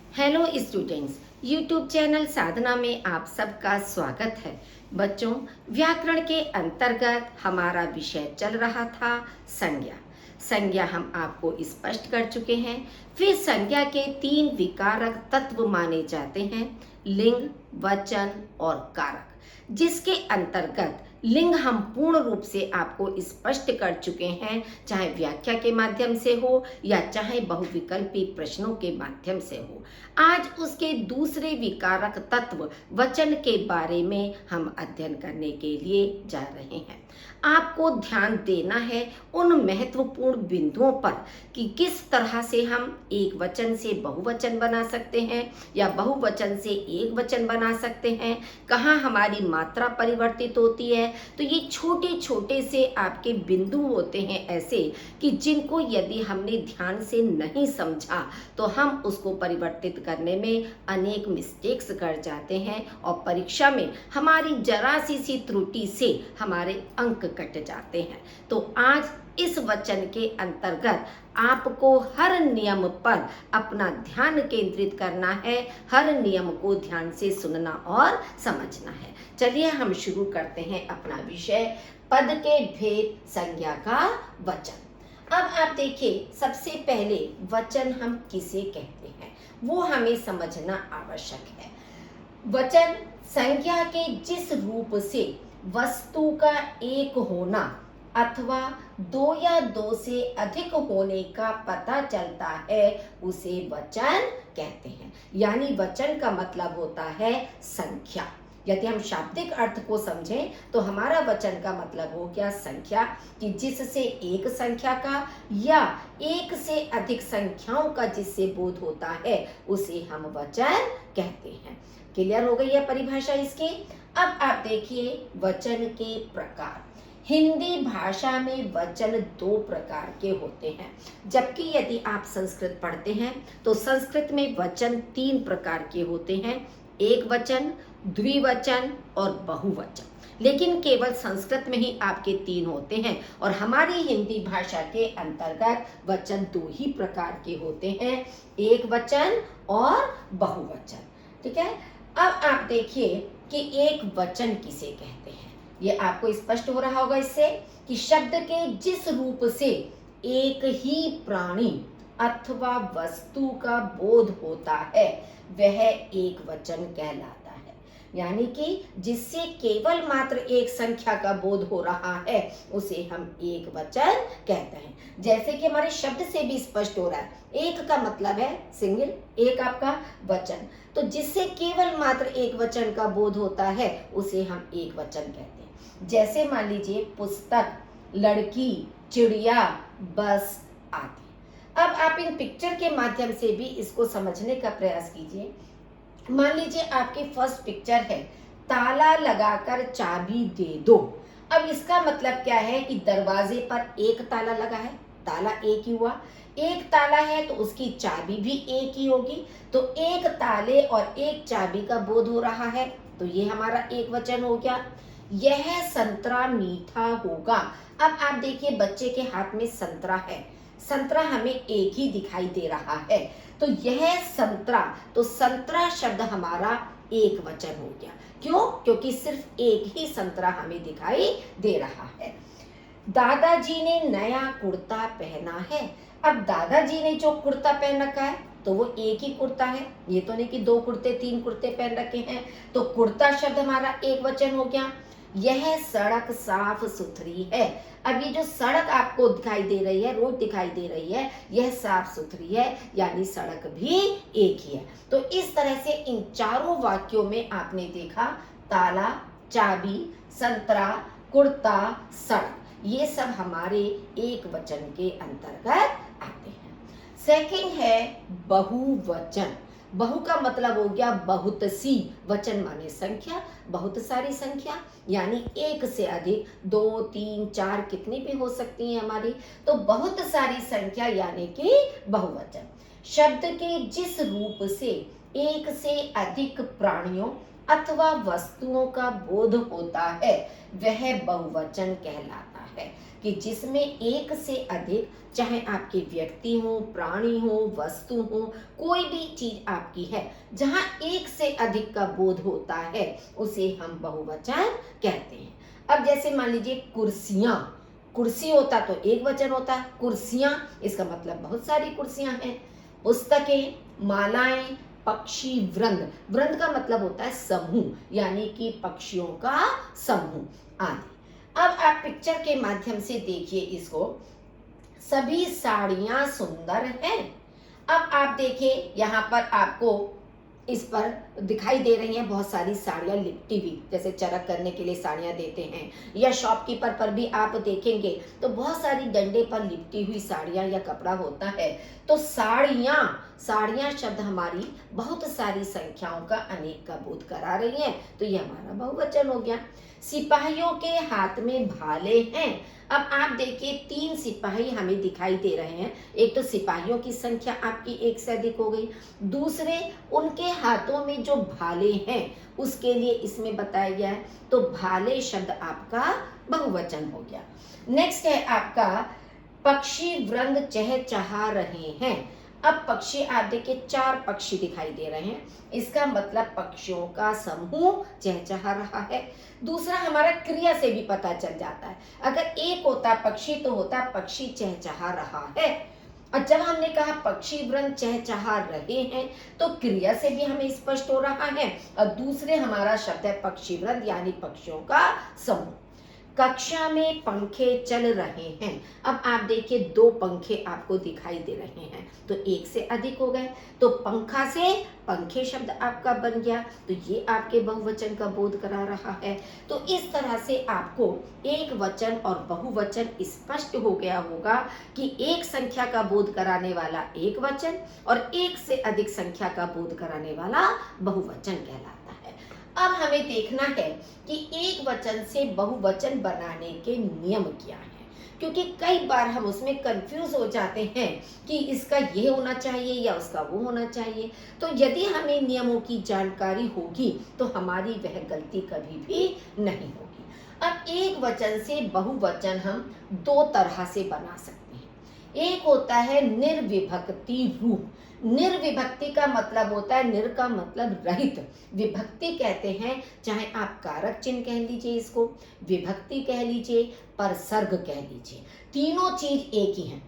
Hello students, YouTube channel साधना में आप सबका स्वागत है। बच्चों, व्याकरण के अंतर्गत हमारा विषय चल रहा था संज्ञा। संज्ञा हम आपको स्पष्ट कर चुके हैं। फिर संज्ञा के 3 विकारक तत्व माने जाते हैं, लिंग, वचन और कारक, जिसके अंतर्गत लिंग हम पूर्ण रूप से आपको स्पष्ट कर चुके हैं, चाहे व्याख्या के माध्यम से हो या चाहे बहुविकल्पी प्रश्नों के माध्यम से हो। आज उसके दूसरे विकारक तत्व वचन के बारे में हम अध्ययन करने के लिए जा रहे हैं। आपको ध्यान देना है उन महत्वपूर्ण बिंदुओं पर कि किस तरह से हम एक वचन से बहुवचन बना सकते हैं या बहुवचन से एक वचन बना सकते हैं, कहाँ हमारी मात्रा परिवर्तित होती है। तो ये छोटे छोटे से आपके बिंदु होते हैं ऐसे कि जिनको यदि हमने ध्यान से नहीं समझा तो हम उसको परिवर्तित करने में अनेक मिस्टेक्स कर जाते हैं और परीक्षा में हमारी जरा सी त्रुटि से हमारे अंक कट जाते हैं। तो आज इस वचन के अंतर्गत आपको हर नियम पर अपना ध्यान केंद्रित करना है, हर नियम को ध्यान से सुनना और समझना है। चलिए हम शुरू करते हैं अपना विषय, पद के भेद संज्ञा का वचन। अब आप देखिए, सबसे पहले वचन हम किसे कहते हैं वो हमें समझना आवश्यक है। वचन संज्ञा के जिस रूप से वस्तु का एक होना अथवा दो या दो से अधिक होने का पता चलता है उसे वचन कहते हैं। यानी वचन का मतलब होता है संख्या। यदि हम शाब्दिक अर्थ को समझें तो हमारा वचन का मतलब हो गया संख्या, कि जिससे एक संख्या का या एक से अधिक संख्याओं का जिससे बोध होता है उसे हम वचन कहते हैं। क्लियर हो गई है परिभाषा इसकी। अब आप देखिए वचन के प्रकार। हिंदी भाषा में वचन 2 प्रकार के होते हैं, जबकि यदि आप संस्कृत पढ़ते हैं तो संस्कृत में वचन 3 प्रकार के होते हैं, एक वचन, द्विवचन और बहुवचन। लेकिन केवल संस्कृत में ही आपके 3 होते हैं और हमारी हिंदी भाषा के अंतर्गत वचन 2 ही प्रकार के होते हैं, एक वचन और बहुवचन। ठीक है। अब आप देखिए कि एक वचन किसे कहते हैं। ये आपको स्पष्ट हो रहा होगा इससे कि शब्द के जिस रूप से एक ही प्राणी अथवा वस्तु का बोध होता है वह एक वचन कहलाता है। यानी कि जिससे केवल मात्र एक संख्या का बोध हो रहा है उसे हम एक वचन कहते हैं। जैसे कि हमारे शब्द से भी स्पष्ट हो रहा है, एक का मतलब है सिंगल, एक आपका वचन, तो जिससे केवल मात्र एक वचन का बोध होता है उसे हम एक वचन कहते हैं। जैसे मान लीजिए पुस्तक, लड़की, चिड़िया, बस आदि। अब आप इन पिक्चर के माध्यम से भी इसको समझने का प्रयास कीजिए। मान लीजिए आपकी फर्स्ट पिक्चर है, ताला लगाकर चाबी दे दो। अब इसका मतलब क्या है कि दरवाजे पर एक ताला लगा है, ताला एक ही हुआ, एक ताला है तो उसकी चाबी भी एक ही होगी, तो एक ताले और एक चाबी का बोध हो रहा है, तो ये हमारा एक वचन हो गया। यह संतरा मीठा होगा। अब आप देखिए बच्चे के हाथ में संतरा है, संतरा हमें एक ही दिखाई दे रहा है, तो यह संतरा, तो संतरा शब्द हमारा एक वचन हो गया। क्यों? क्योंकि सिर्फ एक ही संतरा हमें दिखाई दे रहा है। दादाजी ने नया कुर्ता पहना है। अब दादाजी ने जो कुर्ता पहन रखा है तो वो एक ही कुर्ता है, ये तो नहीं कि 2 कुर्ते 3 कुर्ते पहन रखे हैं, तो कुर्ता शब्द हमारा एक वचन हो गया। यह सड़क साफ सुथरी है। अब ये जो सड़क आपको दिखाई दे रही है, रोड दिखाई दे रही है, यह साफ सुथरी है, यानी सड़क भी एक ही है। तो इस तरह से इन चारों वाक्यों में आपने देखा ताला, चाबी, संतरा, कुर्ता, सड़क, ये सब हमारे एक वचन के अंतर्गत आते हैं। सेकंड है बहुवचन। बहु का मतलब हो गया बहुत सी, वचन माने संख्या, बहुत सारी संख्या, यानी एक से अधिक, 2, 3, 4 कितनी भी हो सकती है हमारी, तो बहुत सारी संख्या यानी कि बहुवचन। शब्द के जिस रूप से एक से अधिक प्राणियों अथवा वस्तुओं का बोध होता है वह बहुवचन कहलाता है कि जिसमें एक से अधिक, चाहे आपके व्यक्ति हो, प्राणी हो, वस्तु हो, कोई भी चीज आपकी है, जहां एक से अधिक का बोध होता है उसे हम बहुवचन कहते हैं। अब जैसे मान लीजिए कुर्सियां, कुर्सी होता तो एक वचन होता, कुर्सियां इसका मतलब बहुत सारी कुर्सियां हैं। पुस्तकें, मालाएं, पक्षी वृंद, वृंद का मतलब होता है समूह, यानी कि पक्षियों का समूह आदि। अब आप पिक्चर के माध्यम से देखिए इसको, सभी साड़ियां सुंदर हैं। अब आप देखिए यहाँ पर आपको इस पर दिखाई दे रही हैं बहुत सारी साड़ियां लिपटी हुई, जैसे चरक करने के लिए साड़ियां देते हैं, या शॉपकीपर पर भी आप देखेंगे तो बहुत सारी डंडे पर लिपटी हुई साड़ियां या कपड़ा होता है। तो साड़ियां, साड़ियां शब्द हमारी बहुत सारी संख्याओं का अनेक का बोध करा रही है, तो ये हमारा बहुवचन हो गया। सिपाहियों के हाथ में भाले हैं। अब आप देखिए 3 सिपाही हमें दिखाई दे रहे हैं। एक तो सिपाहियों की संख्या आपकी एक से अधिक हो गई, दूसरे उनके हाथों में जो भाले हैं उसके लिए इसमें बताया गया है, तो भाले शब्द आपका बहुवचन हो गया। नेक्स्ट है आपका पक्षी वृंद चहचहा रहे हैं। अब पक्षी आप देखिए 4 पक्षी दिखाई दे रहे हैं, इसका मतलब पक्षियों का समूह चहचहा रहा है। दूसरा हमारा क्रिया से भी पता चल जाता है, अगर एक होता पक्षी तो होता पक्षी चहचहा रहा है, और जब हमने कहा पक्षी वृंद चहचहा रहे हैं तो क्रिया से भी हमें स्पष्ट हो रहा है, और दूसरे हमारा शब्द है पक्षी वृंद यानी पक्षियों का समूह। कक्षा में पंखे चल रहे हैं। अब आप देखिए 2 पंखे आपको दिखाई दे रहे हैं, तो एक से अधिक हो गए, तो पंखा से पंखे शब्द आपका बन गया, तो ये आपके बहुवचन का बोध करा रहा है। तो इस तरह से आपको एक वचन और बहुवचन स्पष्ट हो गया होगा कि एक संख्या का बोध कराने वाला एक वचन और एक से अधिक संख्या का बोध कराने वाला बहुवचन कहलाता है। अब हमें देखना है कि एक वचन से बहुवचन बनाने के नियम क्या हैं, क्योंकि कई बार हम उसमें कंफ्यूज हो जाते हैं कि इसका ये होना चाहिए या उसका वो होना चाहिए। तो यदि हमें नियमों की जानकारी होगी तो हमारी वह गलती कभी भी नहीं होगी। अब एक वचन से बहुवचन हम 2 तरह से बना सकते हैं। एक होता है निर्विभक्ति रूप। निर्विभक्ति का मतलब होता है, निर का मतलब रहित, विभक्ति कहते हैं, चाहे आप कारक चिन्ह कह लीजिए, इसको विभक्ति कह लीजिए, परसर्ग कह लीजिए, तीनों चीज एक ही है।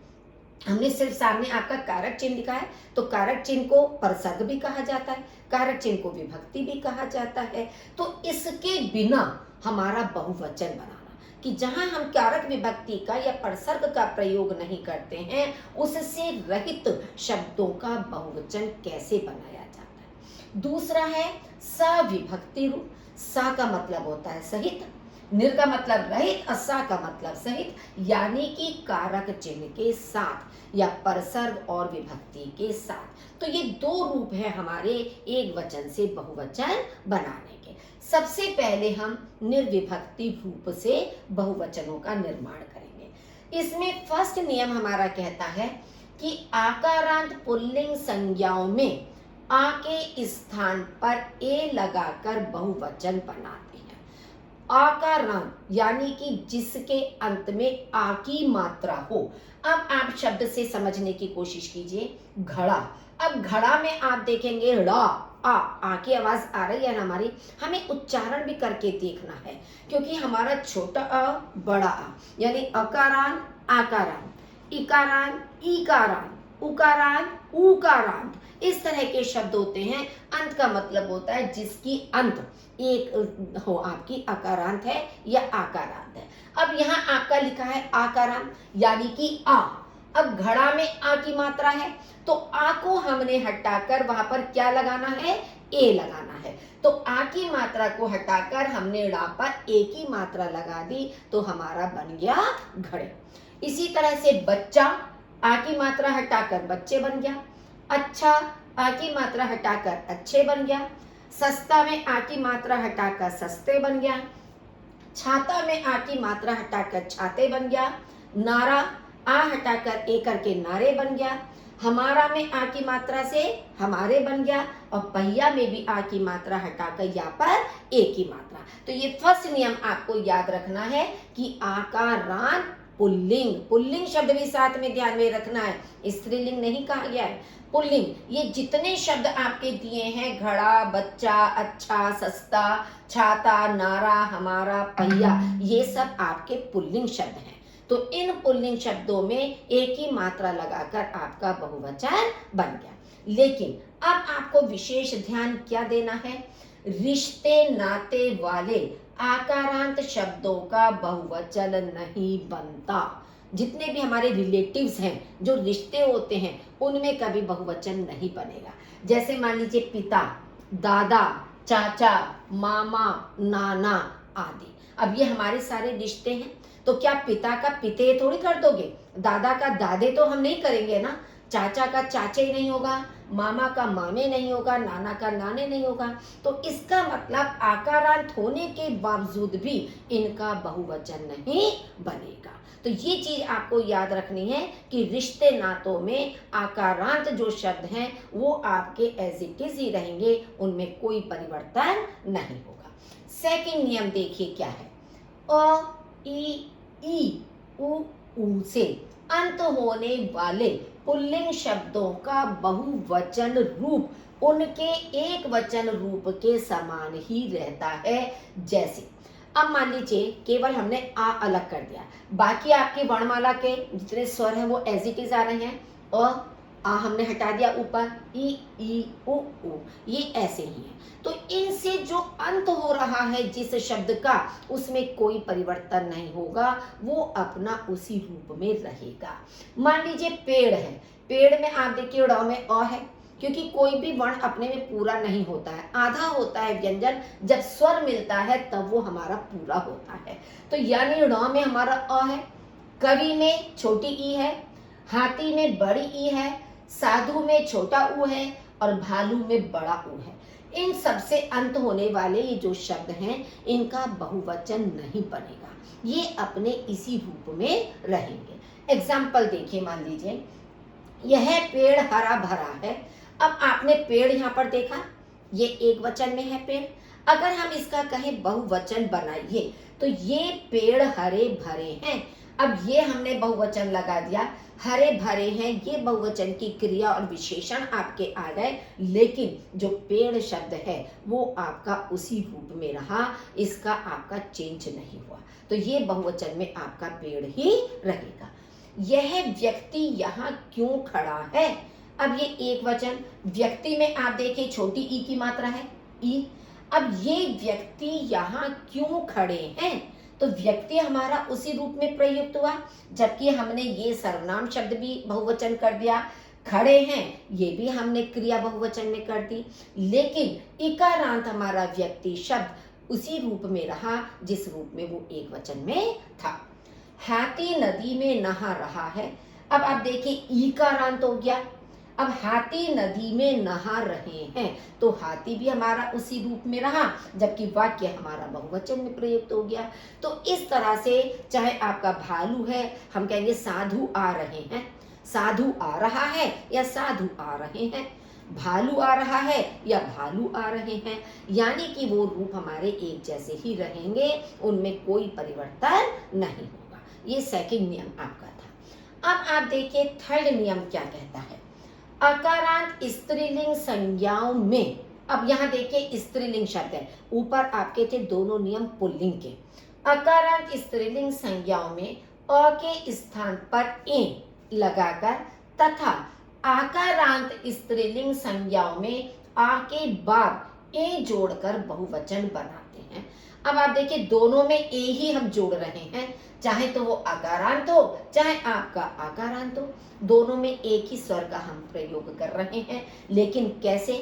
हमने सिर्फ सामने आपका कारक चिन्ह दिखा है, तो कारक चिन्ह को परसर्ग भी कहा जाता है, कारक चिन्ह को विभक्ति भी कहा जाता है। तो इसके बिना हमारा बहुवचन बनाना, कि जहां हम कारक विभक्ति का या परसर्ग का प्रयोग नहीं करते हैं, उससे रहित शब्दों का बहुवचन कैसे बनाया जाता है। दूसरा है सविभक्ति रूप। सा का मतलब होता है सहित, निर का मतलब रहित और सा का मतलब सहित, यानी कि कारक चिन्ह के साथ या परसर्ग और विभक्ति के साथ। तो ये 2 रूप है हमारे एक वचन से बहुवचन बनाने के। सबसे पहले हम निर्विभक्ति रूप से बहुवचनों का निर्माण करेंगे। इसमें फर्स्ट नियम हमारा कहता है कि आकारांत पुल्लिंग संज्ञाओं में आ के स्थान पर ए लगाकर बहुवचन बनाते हैं। आकारांत यानी कि जिसके अंत में आ की मात्रा हो। अब आप शब्द से समझने की कोशिश कीजिए, घड़ा। अब घड़ा में आप देखेंगे ड़ा, आ की आवाज आ रही है ना हमारी, हमें उच्चारण भी करके देखना है, क्योंकि हमारा छोटा अ बड़ा आ, यानी अकारान आकारान, इकारान ईकारान, उकारान ऊकारान, इस तरह के शब्द होते हैं। अंत का मतलब होता है जिसकी अंत एक हो, आपकी अकारांत है या आकारांत है। अब यहाँ आपका लिखा है आकारांत यानी कि आ। अब घड़ा में आ की मात्रा है, तो आ को हमने हटाकर वहां पर क्या लगाना है, ए लगाना है। तो आ की मात्रा को हटाकर हमने ड़ा पर ए की मात्रा लगा दी, तो हमारा बन गया घड़े। इसी तरह से बच्चा, आ की मात्रा हटाकर बच्चे बन गया। अच्छा, आ की मात्रा हटाकर अच्छे बन गया। सस्ता में आ की मात्रा हटाकर सस्ते बन गया। छाता में आ की मात्रा हटाकर छाते बन गया। नारा, आ हटाकर ए करके नारे बन गया। हमारा में आ की मात्रा से हमारे बन गया, और पहिया में भी आ की मात्रा हटाकर यहाँ पर ए की मात्रा। तो ये फर्स्ट नियम आपको याद रखना है कि आकारांत पुल्लिंग, पुल्लिंग शब्द भी साथ में ध्यान में रखना है, स्त्रीलिंग नहीं कहा गया है, पुल्लिंग। ये जितने शब्द आपके दिए हैं, घड़ा, बच्चा, अच्छा, सस्ता, छाता, नारा, हमारा, पहिया, ये सब आपके पुल्लिंग शब्द हैं। तो इन पुल्लिंग शब्दों में एक ही मात्रा लगाकर आपका बहुवचन बन गया। लेकिन अब आपको विशेष ध्यान क्या देना है, रिश्ते नाते वाले आकारांत शब्दों का बहुवचन नहीं बनता। जितने भी हमारे रिलेटिव्स हैं, जो रिश्ते होते हैं, उनमें कभी बहुवचन नहीं बनेगा। जैसे मान लीजिए पिता, दादा, चाचा, मामा, नाना आदि। अब ये हमारे सारे रिश्ते हैं, तो क्या पिता का पिते थोड़ी कर दोगे, दादा का दादे तो हम नहीं करेंगे ना, चाचा का चाचे नहीं होगा, मामा का मामे नहीं होगा, नाना का नाने नहीं होगा। तो इसका मतलब आकारांत होने के बावजूद भी इनका बहुवचन नहीं बनेगा। तो ये चीज आपको याद रखनी है कि रिश्ते नातों में आकारांत जो शब्द हैं वो आपके एज इट इज ही रहेंगे, उनमें कोई परिवर्तन नहीं होगा। सेकंड नियम देखिए क्या है, अ, ई, उ से अंत होने वाले पुल्लिंग शब्दों का बहुवचन रूप उनके एक वचन रूप के समान ही रहता है। जैसे अब मान लीजिए केवल हमने आ अलग कर दिया, बाकी आपकी वर्णमाला के जितने स्वर हैं वो एज इट इज आ रहे हैं, और आ हमने हटा दिया ऊपर, ई उ, ये ऐसे ही है। तो इनसे जो अंत हो रहा है जिस शब्द का, उसमें कोई परिवर्तन नहीं होगा, वो अपना उसी रूप में रहेगा। मान लीजिए पेड़ है, पेड़ में आप देखिए ड़ में अ है, क्योंकि कोई भी वर्ण अपने में पूरा नहीं होता है, आधा होता है व्यंजन, जब स्वर मिलता है तब वो हमारा पूरा होता है। तो यानी ड़ में हमारा अ है, कवि में छोटी ई है, हाथी में बड़ी ई है, साधु में छोटा ऊ है, और भालू में बड़ा ऊ है। इन सबसे अंत होने वाले ये जो शब्द हैं, इनका बहुवचन नहीं बनेगा, ये अपने इसी रूप में रहेंगे। एग्जाम्पल देखिए, मान लीजिए यह पेड़ हरा भरा है। अब आपने पेड़ यहाँ पर देखा, ये एक वचन में है पेड़। अगर हम इसका कहें बहुवचन बनाइए, तो ये पेड़ हरे भरे हैं। अब ये हमने बहुवचन लगा दिया, हरे भरे हैं, ये बहुवचन की क्रिया और विशेषण आपके आ गए, लेकिन जो पेड़ शब्द है वो आपका उसी रूप में रहा, इसका आपका चेंज नहीं हुआ, तो ये बहुवचन में आपका पेड़ ही रहेगा। यह व्यक्ति यहाँ क्यों खड़ा है, अब ये एक वचन, व्यक्ति में आप देखिए छोटी ई की मात्रा है, ई। अब ये व्यक्ति यहाँ क्यों खड़े हैं, तो व्यक्ति हमारा उसी रूप में प्रयुक्त हुआ, जबकि हमने ये सर्वनाम शब्द भी बहुवचन कर दिया, खड़े हैं ये भी हमने क्रिया बहुवचन में कर दी, लेकिन इकारांत हमारा व्यक्ति शब्द उसी रूप में रहा जिस रूप में वो एक वचन में था। हाथी नदी में नहा रहा है, अब आप देखिए ईकारांत हो गया। अब हाथी नदी में नहा रहे हैं, तो हाथी भी हमारा उसी रूप में रहा, जबकि वाक्य हमारा बहुवचन में प्रयुक्त हो गया। तो इस तरह से चाहे आपका भालू है, हम कहेंगे साधु आ रहे हैं, साधु आ रहा है या साधु आ रहे हैं, भालू आ रहा है या भालू आ रहे हैं, यानी कि वो रूप हमारे एक जैसे ही रहेंगे, उनमें कोई परिवर्तन नहीं होगा। ये सेकंड नियम आपका था। अब आप देखिए थर्ड नियम क्या कहता है, अकारांत स्त्रीलिंग संज्ञाओं में। अब यहाँ देखिए स्त्रीलिंग शब्द है, ऊपर आपके थे दोनों नियम पुल्लिंग के। अकारांत स्त्रीलिंग संज्ञाओं में अ के स्थान पर ए लगाकर तथा आकारांत स्त्रीलिंग संज्ञाओं में आ के बाद ए जोड़कर बहुवचन बनाते हैं। अब आप देखिए दोनों में ए ही हम जोड़ रहे हैं, चाहे तो वो अकारांत हो चाहे आपका आकारांत हो, दोनों में एक ही स्वर का हम प्रयोग कर रहे हैं। लेकिन कैसे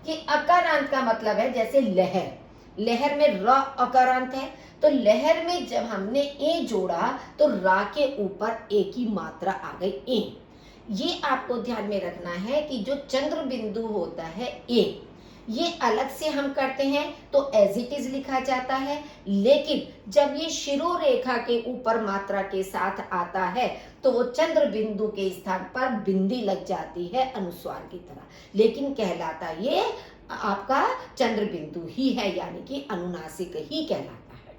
कि अकारांत का मतलब है जैसे लहर, लहर में र अकारांत है, तो लहर में जब हमने ए जोड़ा तो रा के ऊपर ए की मात्रा आ गई ए। ये आपको ध्यान में रखना है कि जो चंद्र बिंदु होता है ए, ये अलग से हम करते हैं तो एज इट इज लिखा जाता है, लेकिन जब ये शिरो रेखा के ऊपर मात्रा के साथ आता है तो वो चंद्र बिंदु के स्थान पर बिंदी लग जाती है अनुस्वार की तरह, लेकिन कहलाता ये आपका चंद्र बिंदु ही है, यानी कि अनुनासिक ही कहलाता है।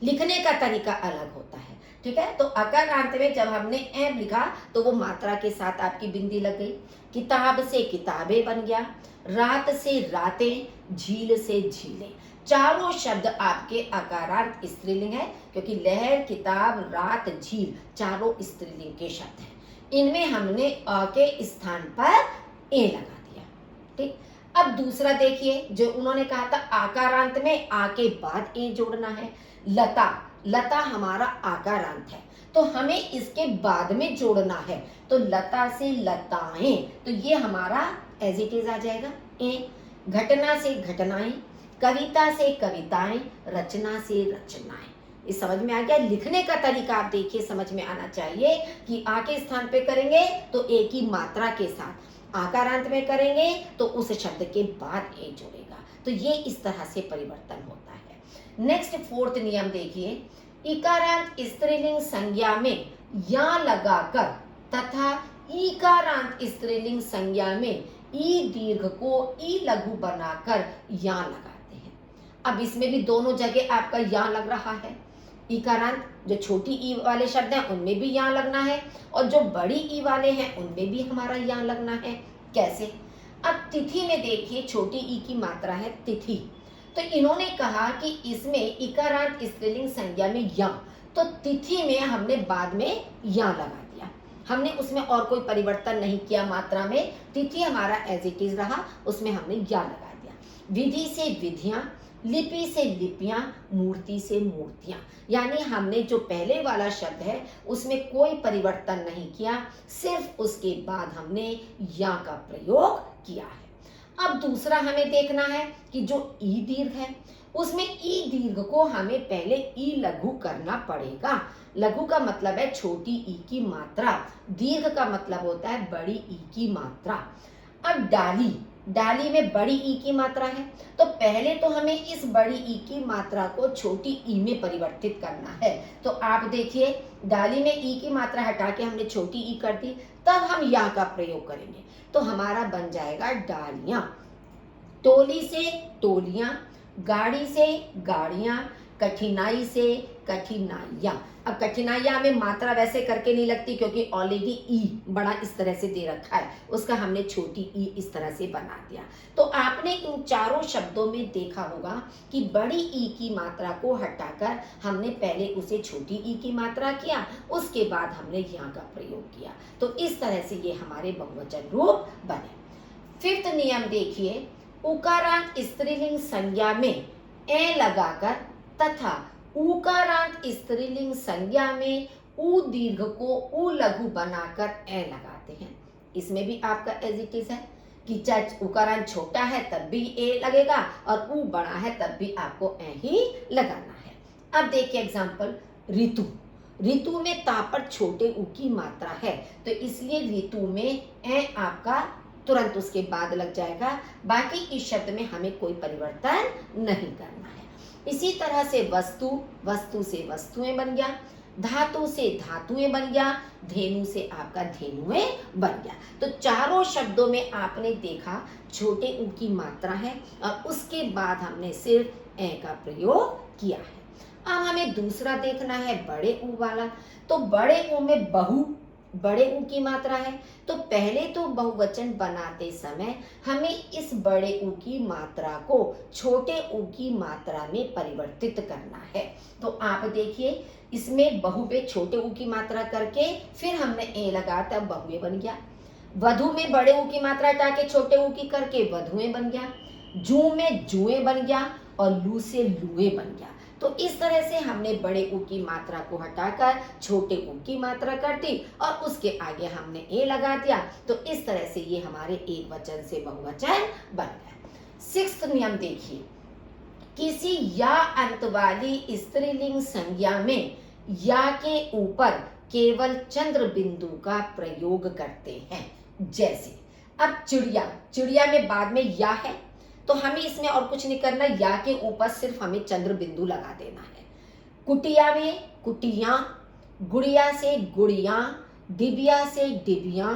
लिखने का तरीका अलग होता है, ठीक है। तो अकारांत में जब हमने ए लिखा तो वो मात्रा के साथ आपकी बिंदी लग गई। किताब से किताबें बन गया, रात से रातें, झील से झीलें। चारों शब्द आपके अकारांत स्त्रीलिंग है, क्योंकि लहर, किताब, रात, झील चारों स्त्रीलिंग के शब्द हैं। इनमें हमने अ के स्थान पर ए लगा दिया, ठीक। अब दूसरा देखिए, जो उन्होंने कहा था आकारांत में आ के बाद ए जोड़ना है। लता, लता हमारा आकारांत है, तो हमें इसके बाद में जोड़ना है, तो लता से लताएं, तो ये हमारा एज इट इज आ जाएगा ए। घटना से घटनाएं, कविता से कविताएं, रचना से रचनाएं। इस समझ में आ गया। लिखने का तरीका आप देखिए, समझ में आना चाहिए कि आ के स्थान पे करेंगे तो ए की मात्रा के साथ, आकारांत में करेंगे तो उस शब्द के बाद ए जोड़ेगा। तो ये इस तरह से परिवर्तन होता है। नेक्स्ट फोर्थ नियम देखिए, इकारांत स्त्रीलिंग संज्ञा में या लगाकर तथा ईकारांत स्त्रीलिंग संज्ञा में ई दीर्घ को ई लघु बनाकर या लगाते हैं। अब इसमें भी दोनों जगह आपका या लग रहा है। इकारांत जो छोटी ई वाले शब्द हैं उनमें भी या लगना है, और जो बड़ी ई वाले हैं उनमें भी हमारा या लगना है। कैसे? अब तिथि में देखिए, छोटी ई की मात्रा है तिथि, तो इन्होंने कहा कि इसमें इकारांत स्त्रीलिंग संज्ञा में या, तो तिथि में हमने बाद में या लगा दिया, हमने उसमें और कोई परिवर्तन नहीं किया मात्रा में, तिथि हमारा एज इट इज रहा, उसमें हमने या लगा दिया। विधि से विधियां, लिपि से लिपियां, मूर्ति से मूर्तियां, यानी हमने जो पहले वाला शब्द है उसमें कोई परिवर्तन नहीं किया, सिर्फ उसके बाद हमने या का प्रयोग किया है। अब दूसरा हमें देखना है कि जो ई दीर्घ है उसमें ई दीर्घ को हमें पहले ई लघु करना पड़ेगा। लघु का मतलब है छोटी ई की मात्रा, दीर्घ का मतलब होता है बड़ी ई की मात्रा। अब डाली, डाली में बड़ी ई की मात्रा है, तो पहले तो हमें इस बड़ी ई की मात्रा को छोटी ई में परिवर्तित करना है। तो आप देखिए, डाली में ई की मात्रा हटा के हमने छोटी ई कर दी, तब हम या का प्रयोग करेंगे, तो हमारा बन जाएगा डालियां। टोली से टोलियां, गाड़ी से गाड़ियां, कठिनाई से कठिनाइयां। अब कठिनाइयां में मात्रा वैसे करके नहीं लगती, क्योंकि ऑलरेडी ई बड़ा इस तरह से दे रखा है, उसका हमने छोटी ई इस तरह से बना दिया। तो आपने इन चारों शब्दों में देखा होगा कि बड़ी ई की मात्रा को हटाकर हमने पहले उसे छोटी ई की मात्रा किया, उसके बाद हमने यहाँ का प्रयोग किया, तो इस तरह से ये हमारे बहुवचन रूप बने। फिफ्थ नियम देखिए, उकारांत स्त्रीलिंग संज्ञा में ए लगाकर तथा उकारांत स्त्रीलिंग संज्ञा में उ दीर्घ को उ लघु बनाकर ए लगाते हैं। इसमें भी आपका एज इट इज है कि चाहे उकारांत छोटा है तब भी ए लगेगा, और उ बड़ा है तब भी आपको ए ही लगाना है। अब देखिए एग्जाम्पल, ऋतु, ऋतु में ता पर छोटे उ की मात्रा है, तो इसलिए ऋतु में ए आपका तुरंत उसके बाद लग जाएगा, बाकी इस शब्द में हमें कोई परिवर्तन नहीं करना है। इसी तरह से वस्तु, वस्तु से वस्तुएं बन गया, धातु से धातुएं बन गया, धेनु से आपका धेनुएं बन गया। तो चारों शब्दों में आपने देखा छोटे उ की मात्रा है, और उसके बाद हमने सिर्फ ए का प्रयोग किया है। अब हमें दूसरा देखना है बड़े उ वाला, तो बड़े उ में बहु, बड़े उ की मात्रा है, तो पहले तो बहुवचन बनाते समय हमें इस बड़े उ की मात्रा को छोटे उ की मात्रा में परिवर्तित करना है। तो आप देखिए, इसमें बहु पे छोटे उ की मात्रा करके फिर हमने ए लगा, तब बहुए बन गया। वधु में बड़े उ की मात्रा हटा के छोटे उ की करके वधुएं बन गया। जू में जुएं बन गया, और लू से लुए बन गया। तो इस तरह से हमने बड़े उ की मात्रा को हटाकर छोटे उ की मात्रा कर दी, और उसके आगे हमने ए लगा दिया, तो इस तरह से ये हमारे एक वचन से बहुवचन बन गया। सिक्स्थ नियम देखिए, किसी या अंत वाली स्त्रीलिंग संज्ञा में या के ऊपर केवल चंद्र बिंदु का प्रयोग करते हैं। जैसे अब चिड़िया, चिड़िया में बाद में या है, तो हमें इसमें और कुछ नहीं करना, या के ऊपर सिर्फ हमें चंद्र बिंदु लगा देना है। कुटिया में कुटिया, गुड़िया से गुड़िया, डिबिया से डिबिया,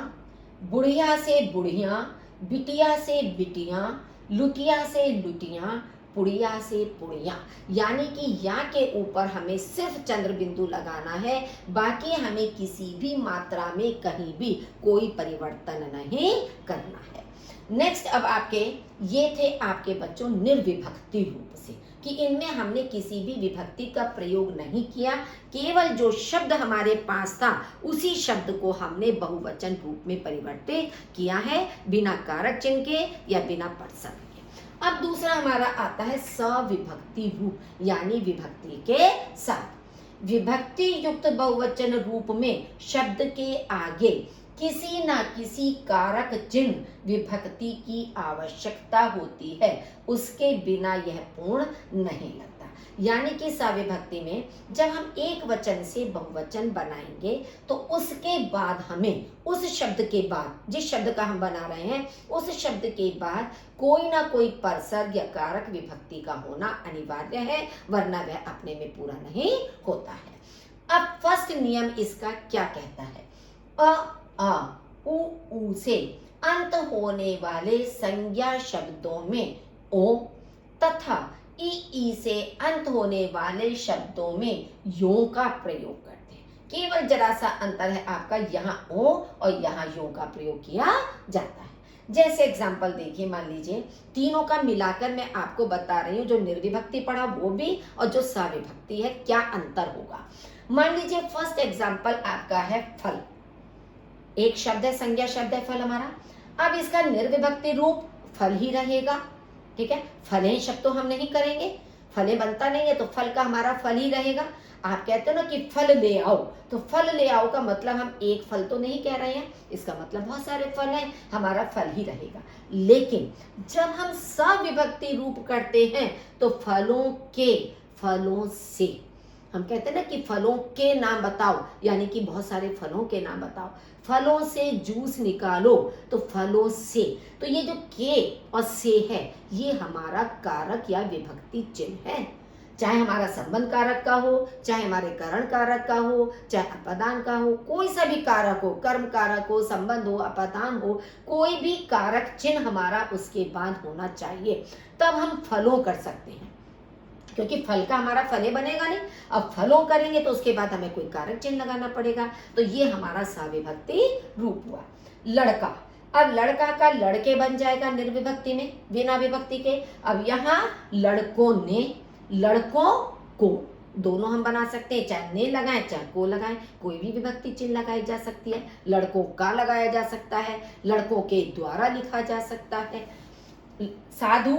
बुढ़िया से बुढ़िया, बिटिया से बिटिया, लुटिया से लुटिया, पुड़िया से पुड़िया। यानी कि या के ऊपर हमें सिर्फ चंद्र बिंदु लगाना है, बाकी हमें किसी भी मात्रा में कहीं भी कोई परिवर्तन नहीं करना है। नेक्स्ट, अब आपके ये थे आपके बच्चों निर्विभक्ति रूप से, कि इनमें हमने किसी भी विभक्ति का प्रयोग नहीं किया, केवल जो शब्द हमारे पास था उसी शब्द को हमने बहुवचन रूप में परिवर्तित किया है, बिना कारक चिन्ह के या बिना परसर्ग के। अब दूसरा हमारा आता है सविभक्ति रूप, यानी विभक्ति के साथ। विभक्ति युक्त बहुवचन रूप में शब्द के आगे किसी न किसी कारक चिन्ह विभक्ति की आवश्यकता होती है, उसके बिना यह पूर्ण नहीं लगता। यानी कि सविभक्ति में जब हम एक वचन से बहुवचन बनाएंगे तो उसके बाद हमें उस शब्द के बाद, जिस शब्द का हम बना रहे हैं उस शब्द के बाद कोई ना कोई परसर्ग या कारक विभक्ति का होना अनिवार्य है, वरना वह अपने में पूरा नहीं होता है। अब फर्स्ट नियम इसका क्या कहता है? आ उ से अंत होने वाले संज्ञा शब्दों में ओ तथा ई से अंत होने वाले शब्दों में यो का प्रयोग करते हैं। केवल जरा सा अंतर है आपका, यहाँ ओ और यहाँ यो का प्रयोग किया जाता है। जैसे एग्जाम्पल देखिए, मान लीजिए तीनों का मिलाकर मैं आपको बता रही हूँ, जो निर्विभक्ति पढ़ा वो भी और जो सविभक्ति है, क्या अंतर होगा। मान लीजिए फर्स्ट एग्जाम्पल आपका है फल। एक शब्द है, संज्ञा शब्द है फल हमारा। अब इसका निर्विभक्ति रूप फल ही रहेगा, ठीक है। फले शब्द तो हम नहीं करेंगे, फले बनता नहीं है, तो फल का हमारा फल ही रहेगा। आप कहते हो ना कि फल ले आओ, तो फल ले आओ का मतलब हम एक फल तो नहीं कह रहे हैं, इसका मतलब बहुत सारे फल हैं, हमारा फल ही रहेगा। लेकिन जब हम सविभक्ति रूप करते हैं तो फलों के, फलों से, हम कहते हैं ना कि फलों के नाम बताओ, यानी कि बहुत सारे फलों के नाम बताओ। फलों से जूस निकालो, तो फलों से, तो ये जो के और से है ये हमारा कारक या विभक्ति चिन्ह है। चाहे हमारा संबंध कारक का हो, चाहे हमारे करण कारक का हो, चाहे अपदान का हो, कोई सा भी कारक हो, कर्म कारक हो, संबंध हो, अपदान हो, कोई भी कारक चिन्ह हमारा उसके बाद होना चाहिए, तब हम फलों कर सकते हैं। क्योंकि फल का हमारा फले बनेगा नहीं, अब फलों करेंगे तो उसके बाद हमें कोई कारक चिन्ह लगाना पड़ेगा, तो ये हमारा सविभक्ति रूप हुआ। लड़का, अब लड़का का लड़के बन जाएगा निर्विभक्ति में, बिना विभक्ति के। अब यहाँ लड़कों ने, लड़कों को, दोनों हम बना सकते हैं, चाहे ने लगाएं चाहे को लगाएं, कोई भी विभक्ति चिन्ह लगाई जा सकती है। लड़कों का लगाया जा सकता है, लड़कों के द्वारा लिखा जा सकता है। साधु,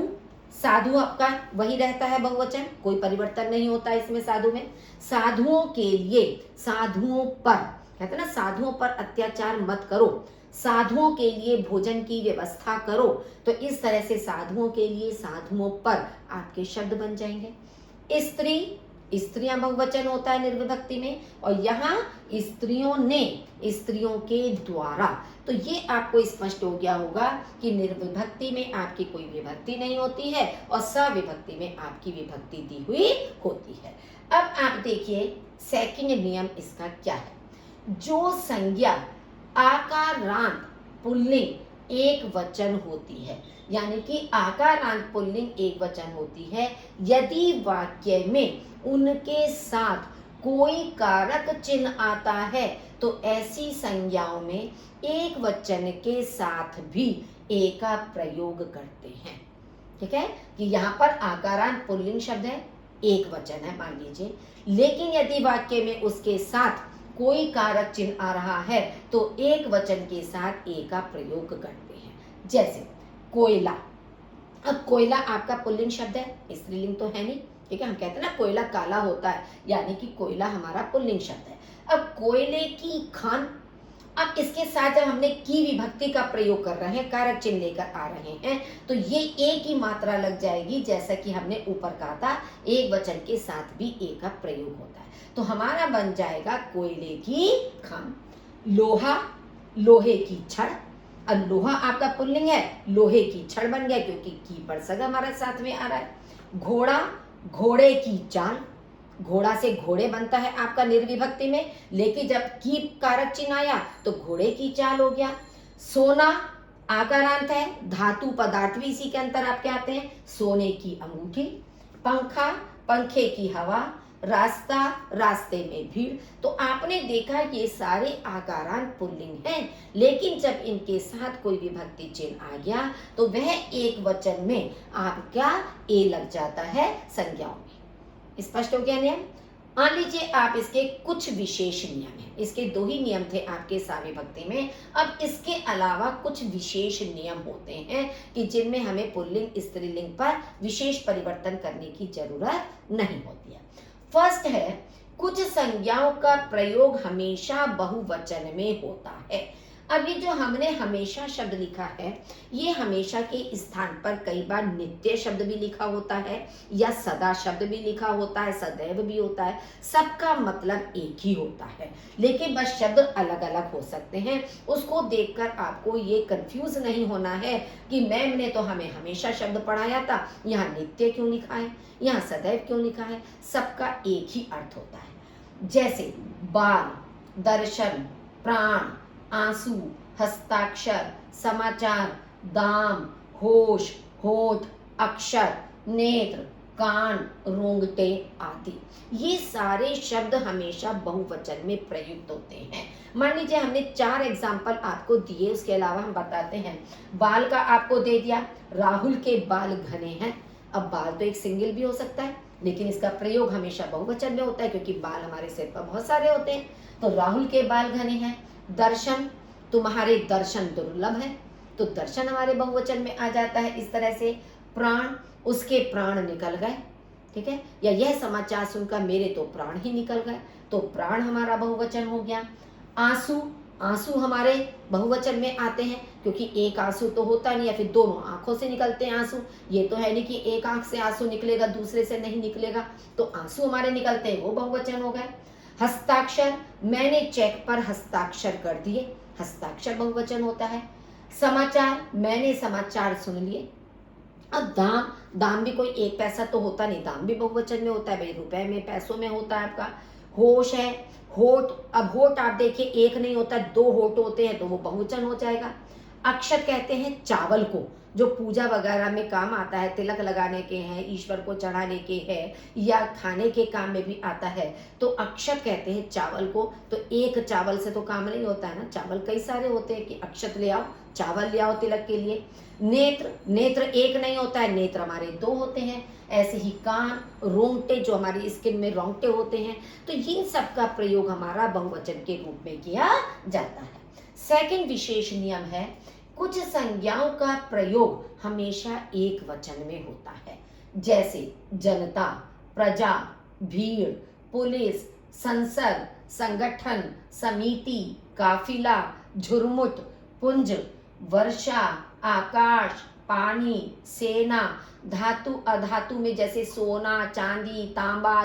साधु आपका वही रहता है बहुवचन, कोई परिवर्तन नहीं होता इसमें साधु में। साधुओं के लिए, साधुओं पर, कहते हैं ना साधुओं पर अत्याचार मत करो, साधुओं के लिए भोजन की व्यवस्था करो, तो इस तरह से साधुओं के लिए, साधुओं पर आपके शब्द बन जाएंगे। स्त्री, स्त्रियां बहुवचन होता है निर्विभक्ति में, और यहाँ स्त्रियों ने, स्त्रियों के द्वारा, तो ये आपको स्पष्ट हो गया होगा कि निर्विभक्ति में आपकी कोई विभक्ति नहीं होती है और सविभक्ति में आपकी विभक्ति दी हुई होती है। अब आप देखिए सेकंड नियम इसका क्या है। जो संज्ञा आकारांत पुल्लिंग एक वचन होती है, यानी कि आकारांत पुल्लिंग एक वचन होती है, यदि वाक्य में उनके साथ कोई कारक चिन्ह आता है तो ऐसी संज्ञाओं में एक वचन के साथ भी ए का प्रयोग करते हैं। ठीक है, कि यहाँ पर आकारांत पुल्लिंग शब्द है, एक वचन है मान लीजिए, लेकिन यदि वाक्य में उसके साथ कोई कारक चिन्ह आ रहा है तो एक वचन के साथ ए का प्रयोग करते हैं। जैसे कोयला, अब कोयला आपका पुल्लिंग शब्द है, स्त्रीलिंग तो है नहीं, ठीक है। हम कहते हैं ना कोयला काला होता है, यानी कि कोयला हमारा पुल्लिंग शब्द है। अब कोयले की खान, अब इसके साथ जब हमने की विभक्ति का प्रयोग कर रहे हैं, कारक चिन्ह लेकर आ रहे हैं, तो ये ए की मात्रा लग जाएगी, जैसा कि हमने ऊपर कहा था एक वचन के साथ भी ए का प्रयोग होता है, तो हमारा बन जाएगा कोयले की खान। लोहा, लोहे की छड़, अब लोहा आपका पुल्लिंग है, लोहे की छड़ बन गया क्योंकि की परसग हमारे साथ में आ रहा है। घोड़ा, घोड़े की चाल, घोड़ा से घोड़े बनता है आपका निर्विभक्ति में, लेकिन जब की कारक चिन्ह आया तो घोड़े की चाल हो गया। सोना आकारांत है, धातु पदार्थ भी इसी के अंतर आपके आते हैं, सोने की अंगूठी। पंखा, पंखे की हवा। रास्ता, रास्ते में भीड़। तो आपने देखा ये सारे आकारांत पुल्लिंग हैं, लेकिन जब इनके साथ कोई विभक्ति चिन्ह आ गया तो वह एक वचन में आपका ए लग जाता है संज्ञाओं में। स्पष्ट हो गया नियम। मान लीजिए आप इसके कुछ विशेष नियम हैं, इसके 2 ही नियम थे आपके साविभक्ति में। अब इसके अलावा कुछ विशेष नियम होते हैं कि जिनमें हमें पुल्लिंग स्त्रीलिंग पर विशेष परिवर्तन करने की जरूरत नहीं होती है। फर्स्ट है, कुछ संज्ञाओं का प्रयोग हमेशा बहुवचन में होता है। अब ये जो हमने हमेशा शब्द लिखा है, ये हमेशा के स्थान पर कई बार नित्य शब्द भी लिखा होता है या सदा शब्द भी लिखा होता है, सदैव भी होता है। सबका मतलब एक ही होता है, लेकिन बस शब्द अलग अलग हो सकते हैं। उसको देखकर आपको ये कंफ्यूज नहीं होना है कि मैम ने तो हमें हमेशा शब्द पढ़ाया था, यहाँ नित्य क्यों लिखा है, यहाँ सदैव क्यों लिखा है। सबका एक ही अर्थ होता है। जैसे बाल, दर्शन, प्राण, आंसू, हस्ताक्षर, समाचार, दाम, होश, होठ, अक्षर, नेत्र, कान, रोंगटे आदि। ये सारे शब्द हमेशा बहुवचन में प्रयुक्त होते हैं। मान लीजिए हमने 4 एग्जाम्पल आपको दिए, उसके अलावा हम बताते हैं। बाल का आपको दे दिया, राहुल के बाल घने हैं। अब बाल तो एक सिंगल भी हो सकता है, लेकिन इसका प्रयोग हमेशा बहुवचन में होता है क्योंकि बाल हमारे सिर पर बहुत सारे होते हैं। तो राहुल के बाल घने हैं। दर्शन, तुम्हारे दर्शन दुर्लभ है, तो दर्शन हमारे बहुवचन में आ जाता है इस तरह से। प्राण, उसके प्राण निकल गए, ठीक है, या यह समाचार सुनकर मेरे तो प्राण ही निकल गए, तो प्राण हमारा बहुवचन हो गया। आंसू, आंसू हमारे बहुवचन में आते हैं क्योंकि एक आंसू तो होता नहीं, या फिर दोनों आंखों से निकलते हैं आंसू। ये तो है नहीं कि एक आंख से आंसू निकलेगा दूसरे से नहीं निकलेगा, तो आंसू हमारे निकलते हैं, वो बहुवचन हो गए। हस्ताक्षर, मैंने चेक पर हस्ताक्षर कर दिए, हस्ताक्षर बहुवचन होता है। समाचार, मैंने समाचार सुन लिए। अब दाम, दाम भी कोई एक पैसा तो होता नहीं, दाम भी बहुवचन में होता है भाई, रुपए में, पैसों में होता है आपका। होश है, होठ, अब होठ आप देखिए एक नहीं होता, 2 होठ होते हैं, तो वो बहुवचन हो जाएगा। अक्षत कहते हैं चावल को, जो पूजा वगैरह में काम आता है, तिलक लगाने के हैं, ईश्वर को चढ़ाने के हैं, या खाने के काम में भी आता है, तो अक्षत कहते हैं चावल को। तो एक चावल से तो काम नहीं होता है ना, चावल कई सारे होते हैं कि अक्षत ले आओ, चावल ले आओ तिलक के लिए। नेत्र, नेत्र एक नहीं होता है, नेत्र हमारे 2 होते हैं। ऐसे ही कान, रोंगटे, जो हमारी स्किन में रोंगटे होते हैं, तो इन सब का प्रयोग हमारा बहुवचन के रूप में किया जाता है। सेकंड विशेष नियम है, कुछ संज्ञाओं का प्रयोग हमेशा एक वचन में होता है। जैसे जनता, प्रजा, भीड़, पुलिस, संसद, संगठन, समिति, काफिला, झुरमुट, पुंज, वर्षा, आकाश, पानी, सेना। धातु अधातु में जैसे सोना, चांदी, तांबा,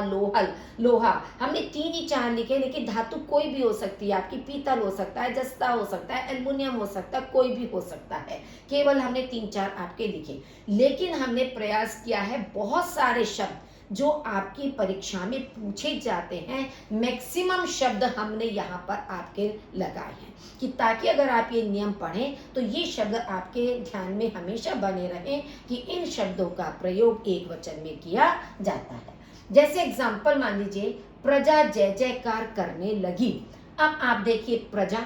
लोहा, हमने 3 ही 4 लिखे, लेकिन धातु कोई भी हो सकती है आपकी, पीतल हो सकता है, जस्ता हो सकता है, एल्युमिनियम हो सकता है, कोई भी हो सकता है। केवल हमने 3-4 आपके लिखे, लेकिन हमने प्रयास किया है बहुत सारे शब्द जो आपकी परीक्षा में पूछे जाते हैं, मैक्सिमम शब्द हमने यहाँ पर आपके लगाए हैं कि ताकि अगर आप ये नियम पढ़ें तो ये शब्द आपके ध्यान में हमेशा बने रहें कि इन शब्दों का प्रयोग एक वचन में किया जाता है। जैसे एग्जाम्पल मान लीजिए, प्रजा जय जयकार करने लगी। अब आप देखिए, प्रजा,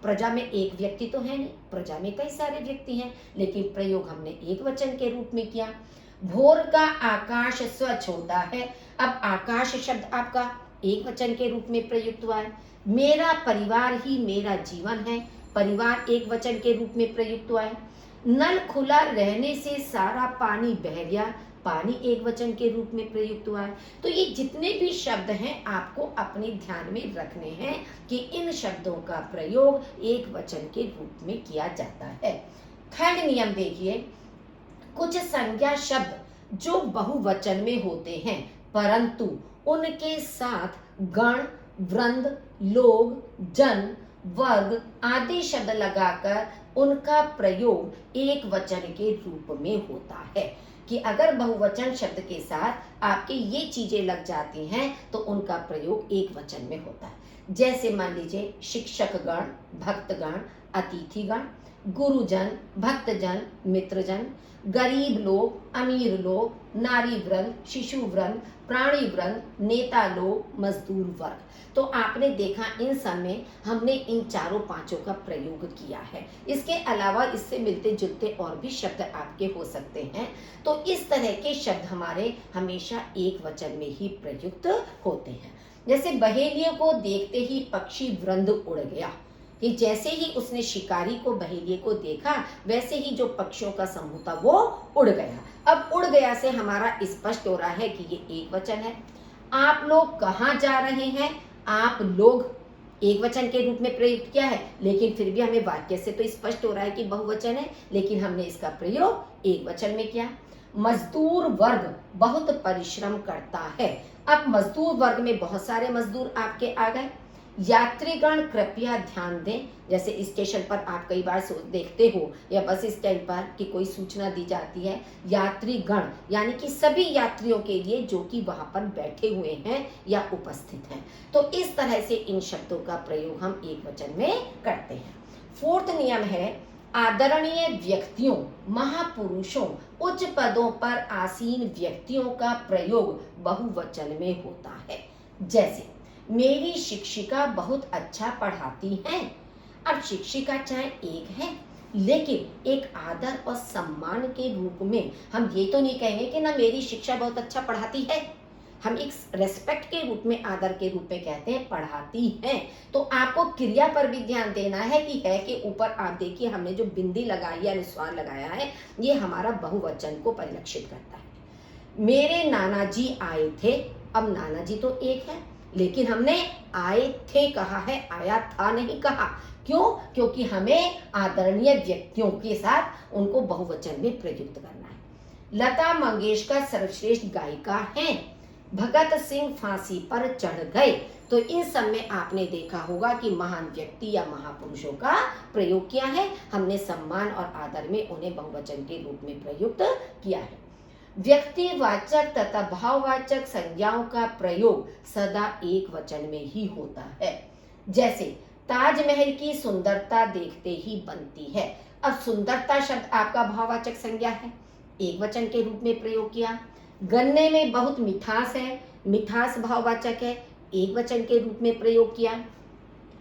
प्रजा में एक व्यक्ति तो है नहीं, प्रजा में कई सारे व्यक्ति हैं, लेकिन प्रयोग हमने एक वचन के रूप में किया। भोर का आकाश स्वच्छ होता है। अब आकाश शब्द आपका एक वचन के रूप में प्रयुक्त हुआ है। मेरा परिवार ही मेरा जीवन है, परिवार एक वचन के रूप में प्रयुक्त हुआ है। नल खुला रहने से सारा पानी बह गया, पानी एक वचन के रूप में प्रयुक्त हुआ है। तो ये जितने भी शब्द हैं आपको अपने ध्यान में रखने हैं कि इन शब्दों का प्रयोग एक वचन के रूप में किया जाता है। थर्ड नियम देखिए, कुछ संज्ञा शब्द जो बहुवचन में होते हैं परंतु उनके साथ गण, वृंद, लोग, जन, वर्ग आदि शब्द लगाकर उनका प्रयोग एक वचन के रूप में होता है। कि अगर बहुवचन शब्द के साथ आपके ये चीजें लग जाती हैं तो उनका प्रयोग एक वचन में होता है। जैसे मान लीजिए शिक्षकगण, भक्तगण, अतिथिगण, गुरुजन, भक्तजन, मित्रजन, गरीब लोग, अमीर लोग, नारी वृंद, शिशु वृंद, प्राणी वृंद, नेता लोग, मजदूर वर्ग। तो आपने देखा इन सब में हमने इन चारों पांचों का प्रयोग किया है। इसके अलावा इससे मिलते जुलते और भी शब्द आपके हो सकते हैं। तो इस तरह के शब्द हमारे हमेशा एक वचन में ही प्रयुक्त होते हैं। जैसे बहेलियों को देखते ही पक्षी वृंद उड़ गया, कि जैसे ही उसने शिकारी को, बहेलिए को देखा, वैसे ही जो पक्षियों का समूह था वो उड़ गया। अब उड़ गया से हमारा स्पष्ट हो रहा है कि ये एक वचन है। आप लोग कहाँ जा रहे हैं? आप लोग एक वचन के रूप में प्रयुक्त किया है, लेकिन फिर भी हमें वाक्य से तो स्पष्ट हो रहा है कि बहुवचन है, लेकिन हमने इसका प्रयोग एक वचन में किया। मजदूर वर्ग बहुत परिश्रम करता है। अब मजदूर वर्ग में बहुत सारे मजदूर आपके आ गए। यात्रीगण कृपया ध्यान दें। जैसे स्टेशन पर आप कई बार देखते हो या बस स्टैंड पर कि कोई सूचना दी जाती है, यात्रीगण यानी कि सभी यात्रियों के लिए जो कि वहां पर बैठे हुए हैं या उपस्थित हैं। तो इस तरह से इन शब्दों का प्रयोग हम एक वचन में करते हैं। फोर्थ नियम है, आदरणीय व्यक्तियों, महापुरुषों, उच्च पदों पर आसीन व्यक्तियों का प्रयोग बहुवचन में होता है। जैसे मेरी शिक्षिका बहुत अच्छा पढ़ाती हैं। अब शिक्षिका चाहे एक है, लेकिन एक आदर और सम्मान के रूप में हम ये तो नहीं कहेंगे कि ना मेरी शिक्षा बहुत अच्छा पढ़ाती है। हम एक रेस्पेक्ट के रूप में, आदर के रूप में कहते हैं पढ़ाती हैं। तो आपको क्रिया पर भी ध्यान देना है कि है के ऊपर आप देखिए हमने जो बिंदी लगाई है, अनुस्वार लगाया है, ये हमारा बहुवचन को परिलक्षित करता है। मेरे नाना जी आए थे। अब नाना जी तो एक है, लेकिन हमने आए थे कहा है, आया था नहीं कहा। क्यों? क्योंकि हमें आदरणीय व्यक्तियों के साथ उनको बहुवचन में प्रयुक्त करना है। लता मंगेशकर सर्वश्रेष्ठ गायिका हैं। भगत सिंह फांसी पर चढ़ गए। तो इन सब में आपने देखा होगा कि महान व्यक्ति या महापुरुषों का प्रयोग किया है। हमने सम्मान और आदर में उन्हें बहुवचन के रूप में प्रयुक्त किया है। व्यक्तिवाचक तथा भाववाचक संज्ञाओं का प्रयोग सदा एक वचन में ही होता है। जैसे ताजमहल की सुंदरता देखते ही बनती है। अब सुंदरता शब्द आपका भाववाचक संज्ञा है, एक वचन के रूप में प्रयोग किया। गन्ने में बहुत मिठास है, मिठास भाववाचक है, एक वचन के रूप में प्रयोग किया।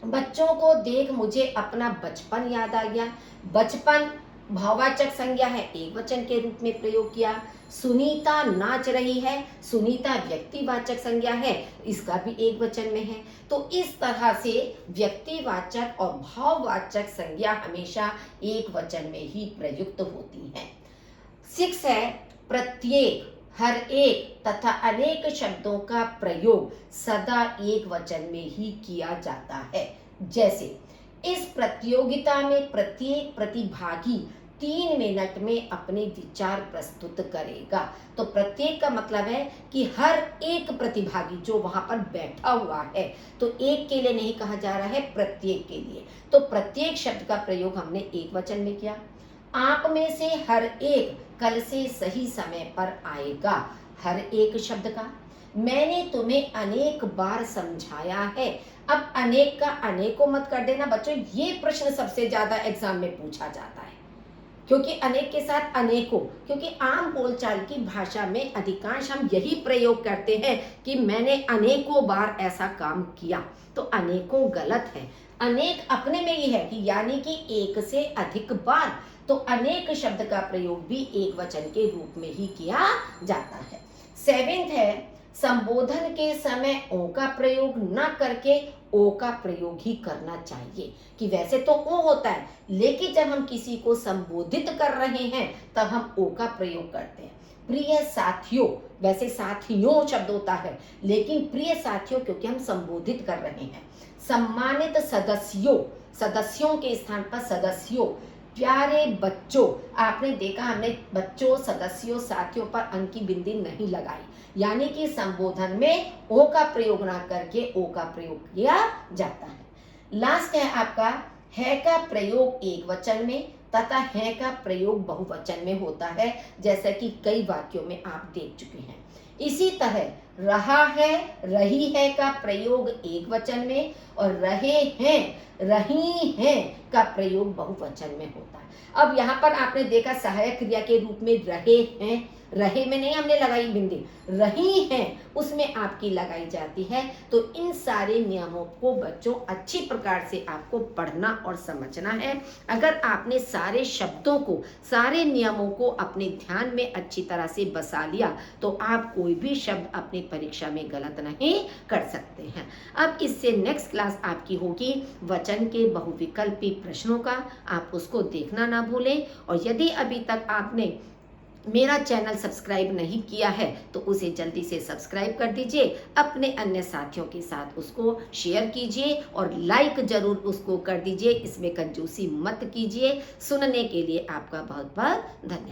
बच्चों को देख मुझे अपना बचपन याद आ गया, बचपन भाववाचक संज्ञा है, एक वचन के रूप में प्रयोग किया। सुनीता नाच रही है, सुनीता व्यक्तिवाचक संज्ञा है, इसका भी एक वचन में है। तो इस तरह से व्यक्तिवाचक और भाववाचक संज्ञा हमेशा एक वचन में ही प्रयुक्त होती है। 6 है, प्रत्येक, हर एक तथा अनेक शब्दों का प्रयोग सदा एक वचन में ही किया जाता है। जैसे इस प्रतियोगिता में प्रत्येक प्रतिभागी 3 मिनट में अपने विचार प्रस्तुत करेगा। तो प्रत्येक का मतलब है कि हर एक प्रतिभागी जो वहां पर बैठा हुआ है, तो एक के लिए नहीं कहा जा रहा है, प्रत्येक के लिए। तो प्रत्येक शब्द का प्रयोग हमने एक वचन में किया। आप में से हर एक कल से सही समय पर आएगा, हर एक शब्द का। मैंने तुम्हें अनेक बार समझाया है। अब अनेक का अनेकों मत कर देना बच्चों, ये प्रश्न सबसे ज्यादा एग्जाम में पूछा जाता है, क्योंकि अनेक के साथ अनेकों, क्योंकि आम बोलचाल की भाषा में अधिकांश हम यही प्रयोग करते हैं कि मैंने अनेकों बार ऐसा काम किया। तो अनेकों गलत है। अनेक अपने में ही है कि यानी कि एक से अधिक बार। तो अनेक शब्द का प्रयोग भी एक वचन के रूप में ही किया जाता है। 7 है, संबोधन के समय ओ का प्रयोग न करके ओ का प्रयोग ही करना चाहिए। कि वैसे तो ओ होता है, लेकिन जब हम किसी को संबोधित कर रहे हैं तब हम ओ का प्रयोग करते हैं। प्रिय साथियों, वैसे साथियों शब्द होता है, लेकिन प्रिय साथियों क्योंकि हम संबोधित कर रहे हैं। सम्मानित सदस्यों, सदस्यों के स्थान पर सदस्यों। प्यारे बच्चों, आपने देखा हमने बच्चों, सदस्यों, साथियों पर अंक की बिंदी नहीं लगाई, यानी कि संबोधन में ओ का प्रयोग ना करके ओ का प्रयोग किया जाता है। लास्ट है आपका है का प्रयोग एक वचन में, तथा हैं का प्रयोग बहुवचन में होता है, जैसा कि कई वाक्यों में आप देख चुके हैं। इसी तरह रहा है, रही है का प्रयोग एक वचन में और रहे हैं, रही हैं का प्रयोग बहुवचन में होता है। अब यहाँ पर आपने देखा सहायक क्रिया के रूप में रहे हैं, रहे में नहीं हमने लगाई बिंदी, रही हैं उसमें आपकी लगाई जाती है। तो इन सारे नियमों को बच्चों अच्छी प्रकार से आपको पढ़ना और समझना है। अगर आपने सारे शब्दों को, सारे नियमों को अपने ध्यान में अच्छी तरह से बसा लिया तो आप कोई भी शब्द अपनी परीक्षा में गलत नहीं कर सकते हैं। अब इससे नेक्स्ट क्लास आपकी होगी वचन के बहुविकल्पी प्रश्नों का, आप उसको देखना ना भूलें। और यदि अभी तक आपने मेरा चैनल सब्सक्राइब नहीं किया है तो उसे जल्दी से सब्सक्राइब कर दीजिए, अपने अन्य साथियों के साथ उसको शेयर कीजिए और लाइक जरूर उसको कर दीजिए। इसमें कंजूसी मत कीजिए। सुनने के लिए आपका बहुत बहुत धन्यवाद।